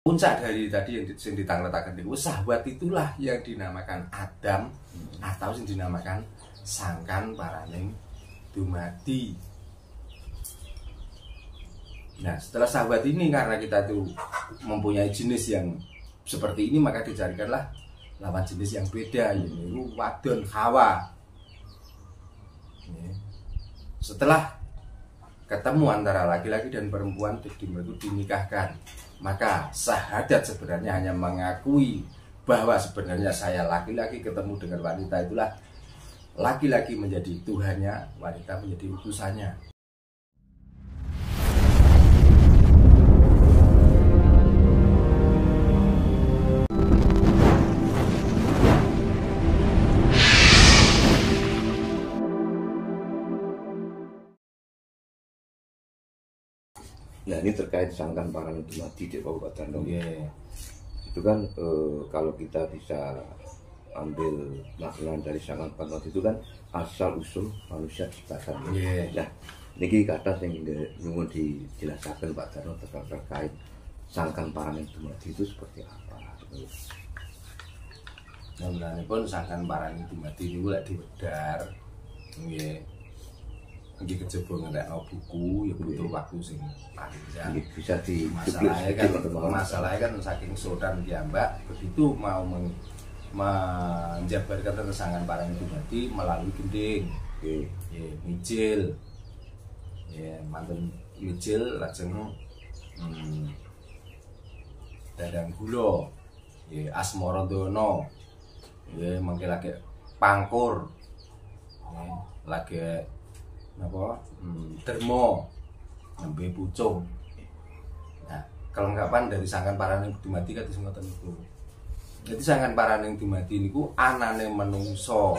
Puncak dari tadi yang ditanglet-tanglet itu sahabat itulah yang dinamakan Adam atau yang dinamakan sangkan paraning dumadi. Nah, setelah sahabat ini karena kita itu mempunyai jenis yang seperti ini, maka dicarikanlah lawan jenis yang beda, yaitu wadon Hawa. Setelah ketemu antara laki-laki dan perempuan itu dinikahkan, maka syahadat sebenarnya hanya mengakui bahwa sebenarnya saya laki-laki ketemu dengan wanita, itulah laki-laki menjadi Tuhannya, wanita menjadi utusannya. Nah, ini terkait sangkan paraning dumadi di Kabupaten Rembang. Yeah. Itu kan kalau kita bisa ambil makna dari sangkan paraning itu kan asal usul manusia ciptakan. Yeah. Nah, niki kata yang nyuwun dijelaskan Pak Darno terkait sangkan paraning dumadi itu seperti apa? Nah, pun sangkan paraning dumadi niku lek diwedhar, nggih. Iki kejaba ngentekno buku ya butuh waktu sing panjang. Bisa di masalahnya kan saking sodan piyambak begitu mau menjabarkan tentang sangkan paraning dumadi melalui gending. Nggih. Nggih, mijil. Ya, mantun mijil lajeng dadang gula. Nggih, asmaradana. Nggih, mangke lagi pangkur. Nggih, lagi apa dermo nembe pucung. Nah, kelengkapan dari sangkan paraning dumadi kados ngoten niku. Jadi sangkan paraning dumadi niku anane menungso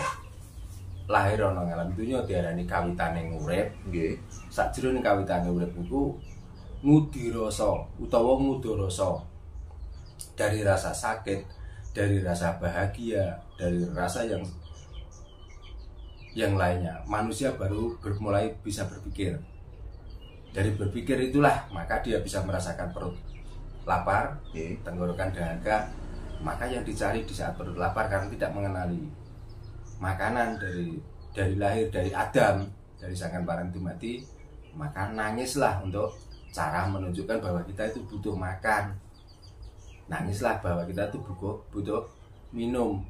lahir ana ngalam donya diarani kawitane urip. Nggih. Sakjroning kawitane urip niku ngudi rasa utawa ngudo rasa dari rasa sakit, dari rasa bahagia, dari rasa yang lainnya, manusia baru mulai bisa berpikir. Dari berpikir itulah maka dia bisa merasakan perut lapar, tenggorokan dahaga. Maka yang dicari di saat perut lapar karena tidak mengenali makanan dari lahir dari Adam, dari sangkan paraning dumadi, maka nangislah untuk cara menunjukkan bahwa kita itu butuh makan. Nangislah bahwa kita itu butuh minum.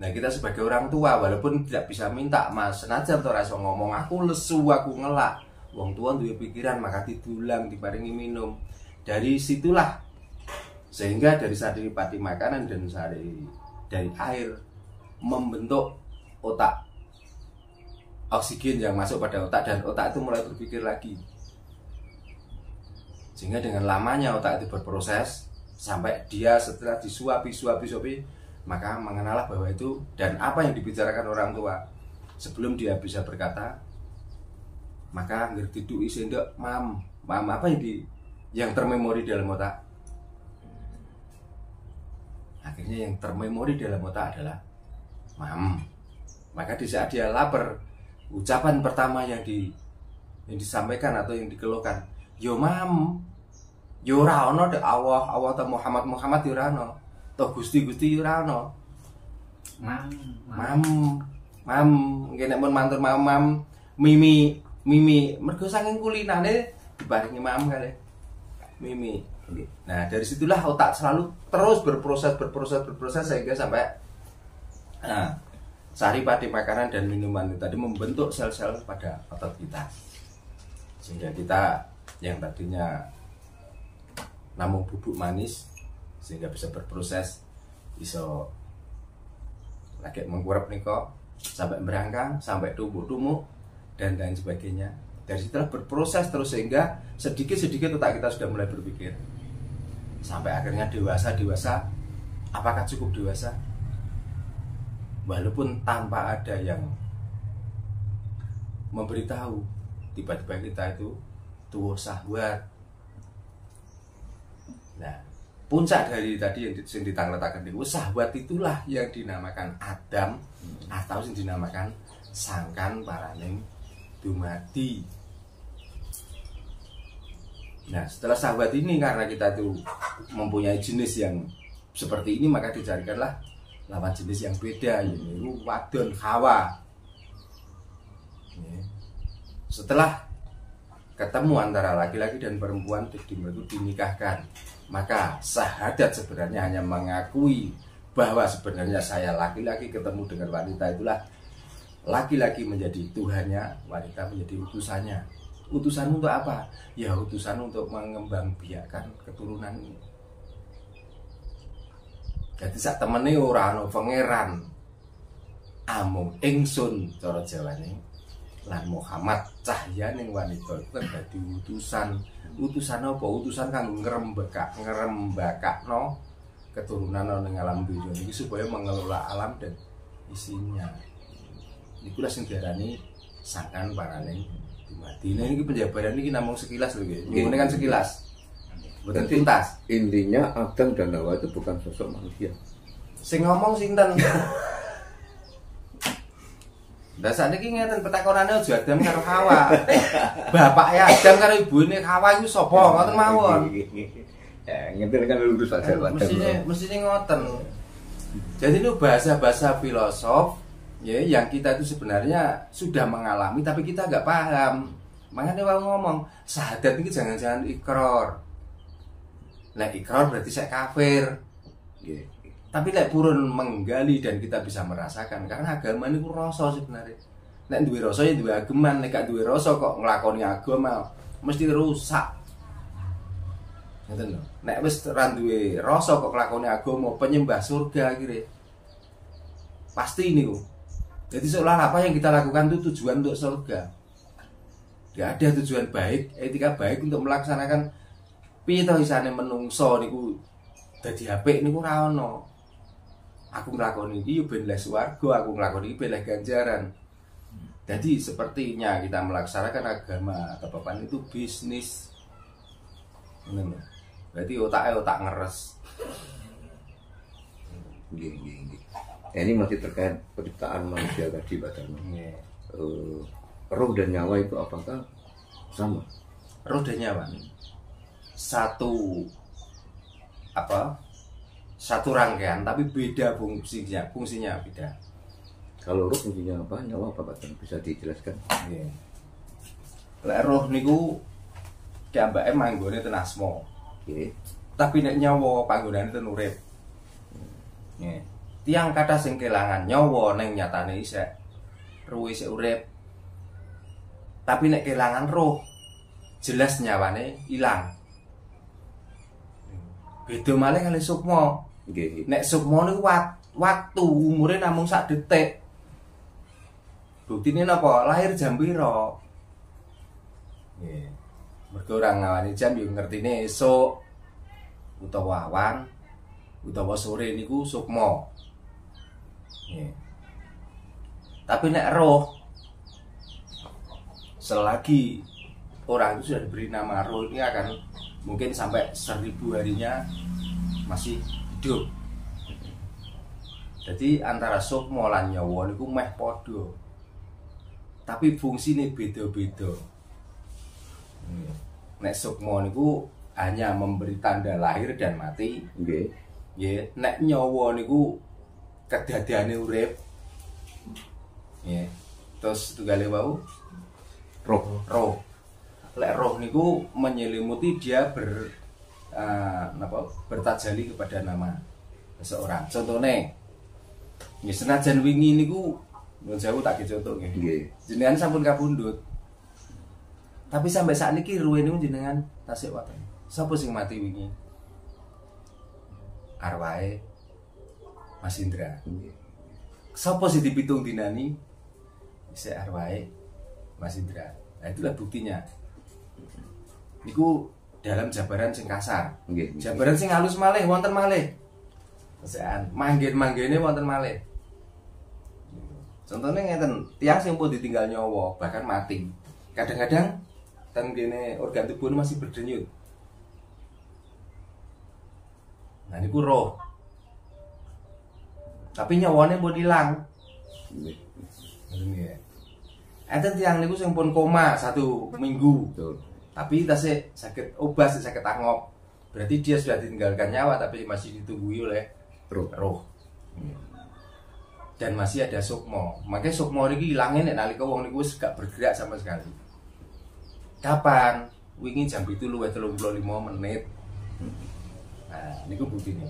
Nah, kita sebagai orang tua walaupun tidak bisa minta, Mas, senajan to ora iso ngomong aku lesu, aku ngelak. Wong tua duwe pikiran maka didulang, diparingi minum. Dari situlah sehingga dari sadari pati makanan dan dari air membentuk otak, oksigen yang masuk pada otak dan otak itu mulai berpikir lagi. Sehingga dengan lamanya otak itu berproses sampai dia setelah disuapi maka mengenalah bahwa itu dan apa yang dibicarakan orang tua sebelum dia bisa berkata, maka ngerti du'i sendok mam apa yang termemori dalam otak. Akhirnya yang termemori dalam otak adalah mam. Maka di saat dia lapar, ucapan pertama yang disampaikan atau yang dikeluhkan, yo mam, yo ora ono dek Allah ta Muhammad yo ora ono. Toh Gusti ora ono. Mam, nggih nek mun mantur mam mimi mergo saking kulinane dibarengi mam kali. Mimi. Nah, dari situlah otak selalu terus berproses sehingga sampai saripati makanan dan minuman itu tadi membentuk sel-sel pada otot kita. Sehingga kita yang tadinya namung bubuk manis sehingga bisa berproses, bisa lagi mengkurap niko sampai berangkang, sampai tumbuh dan lain sebagainya. Dari situlah berproses terus sehingga sedikit otak kita sudah mulai berpikir sampai akhirnya dewasa. Apakah cukup dewasa? Walaupun tanpa ada yang memberitahu, tiba-tiba kita itu tuwa syahwat. Nah, puncak dari tadi yang ditanglet-tanglet itu sahabat itulah yang dinamakan Adam atau yang dinamakan sangkan paraning dumadi. Nah, setelah sahabat ini, karena kita tuh mempunyai jenis yang seperti ini, maka dicarikanlah lawan jenis yang beda, yaitu wadon Hawa. Setelah ketemu antara laki-laki dan perempuan itu dinikahkan, maka syahadat sebenarnya hanya mengakui bahwa sebenarnya saya laki-laki ketemu dengan wanita, itulah laki-laki menjadi Tuhannya, wanita menjadi utusannya. Utusan untuk apa? Ya utusan untuk mengembangbiakkan keturunan ini. Jadi sak temene ora ana pangeran, amung ingsun cara Jawane lan Muhammad cahyaning wanita itu kan dadi utusan. Utusan apa? Utusan kanggo ngrembakakno keturunan ning alam dunya iki supaya mengelola alam dan isinya. Ikulah sing diarani sangkan paraning mati. Nah ini penjabaran ini namung sekilas lho nggih. Ini kan sekilas. Mboten tuntas. Intinya Adam dan Hawa itu bukan sosok manusia. Sing ngomong sinten? Lah sakniki ngeten petakonane aja Adam karo Hawa. Bapake Adam karo ibune Hawa iku sapa? Ngoten mawon. Ya, ngeten kan lurus aja Pak. Mestine ngoten. Jadi itu bahasa-bahasa filosof ya, yang kita itu sebenarnya sudah mengalami tapi kita nggak paham. Makanya kalau ngomong syahadat ini jangan-jangan ikrar. Nah ikrar berarti saya kafir. Tapi lek purun menggali dan kita bisa merasakan, karena agama ini rasa sebenarnya. Nek duwe rasa ya duwe ageman, nek gak duwe rasa kok nglakoni agama mesti rusak. Ngoten lho. Nek wis ra duwe rasa kok nglakoni agama penyembah surga akhirnya. Pasti niku. Jadi seolah apa yang kita lakukan itu tujuan untuk surga. Gak ada tujuan baik, etika baik untuk melaksanakan piye to isane menungso niku dadi apik niku ora ono. Aku nglakoni iki yo ben le swarga, aku nglakoni iki ben le ganjaran. Jadi sepertinya kita melaksanakan agama atau apapun itu bisnis. Ngono. Berarti otak ngeres. Nggih. Ini masih terkait penciptaan manusia tadi Pak Darmo. Roh dan nyawa itu apakah sama? Roh dan nyawa satu rangkaian tapi beda fungsinya beda. Kalau roh fungsinya apa, nyawa apa Pak Darmo? Bisa dijelaskan? Lek roh niku kiambake manggone ten asma. Tapi nek nyawa panggonane ten urip. Tiang kata sing kelangan nyawa ning nyatane isih ruh isih urip. Tapi nek kelangan roh jelas nyawane ilang. Beda malih kali sukma. Nek sukma niku waktu umure namung sak detik. Buktine napa? Lahir jam pira? Nggih. Mergo ora ngawani jam yo ngertine esuk utawa awan utawa sore niku sukma. Tapi nek roh, selagi orang itu sudah diberi nama roh, ini akan mungkin sampai 1000 harinya masih hidup. Jadi antara sukma lan nyawa niku meh padha. Tapi fungsine beda-beda. Nek sukma niku hanya memberi tanda lahir dan mati. Nggih. Nek nyawa niku kedadiane urip. Nggih. Terus tunggale wau roh. Lek roh niku menyelimuti dia bertajali kepada nama seseorang. Contohnya nggih senajan wingi niku nyuwun sewu tak contoh nggih. Jenengan sampun kapundhut. Tapi sampai saat niki ruwe niku jenengan tasik waten. Sapa sing mati wingi? Arwahe Mas Indra. Sapa sing dipitung dinani? Isih arwahe Mas Indra. Nah itulah buktinya. Niku dalam jabaran sing kasar. Jabaran sing halus malih wonten malih. Kesean manggen-manggene wonten malih. Contohnya ngeten, tiyang sing pun ditinggal nyawa bahkan mati. Kadang-kadang ten kene organ tubuh masih berdenyut. Nah niku roh. Tapi nyawane pun ilang. Nggih. Enten tiyang niku sing pun koma 1 minggu. Tapi tasih sakit obah, sakit angop. Berarti dia sudah ditinggalkan nyawa tapi masih ditunggui oleh roh. Dan masih ada sukmo. Makanya sukmo ini hilangin nek nalika wong niku wis gak bergerak sama sekali. Kapan? Wingi jam 7:35 menit. Nah, niku buktine.